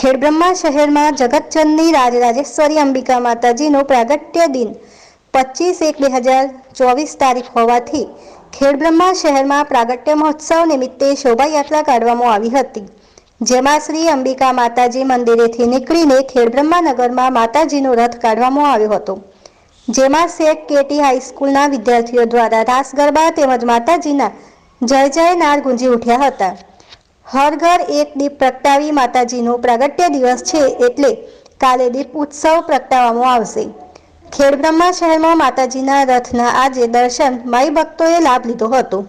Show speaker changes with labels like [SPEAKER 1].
[SPEAKER 1] ખેડબ્રહ્મા શહેરમાં જગતજનની રાજરાજેશ્વરી અંબિકા માતાજીનો પ્રાગટ્ય દિન 25/1/2024 તારીખ હોવાથી ખેડબ્રહ્મા શહેરમાં પ્રાગટ્ય મહોત્સવ નિમિત્તે શોભાયાત્રા કાઢવામાં આવી હતી, જેમાં શ્રી અંબિકા માતાજી મંદિરેથી નીકળીને ખેડબ્રહ્મા નગરમાં માતાજીનો રથ કાઢવામાં આવ્યો હતો, જેમાં શેખ કેટી હાઈસ્કૂલના વિદ્યાર્થીઓ દ્વારા રાસ ગરબા તેમજ માતાજીના જય જય નાદ ગુંજી ઉઠ્યા હતા। હર ઘર એક દીપ પ્રગટાવી માતાજીનો પ્રાગટ્ય દિવસ છે એટલે કાલે દીપ ઉત્સવ પ્રગટાવવામાં આવશે। ખેડબ્રહ્મા શહેરમાં માતાજીના રથના આજે દર્શન માઈ ભક્તોએ લાભ લીધો હતો।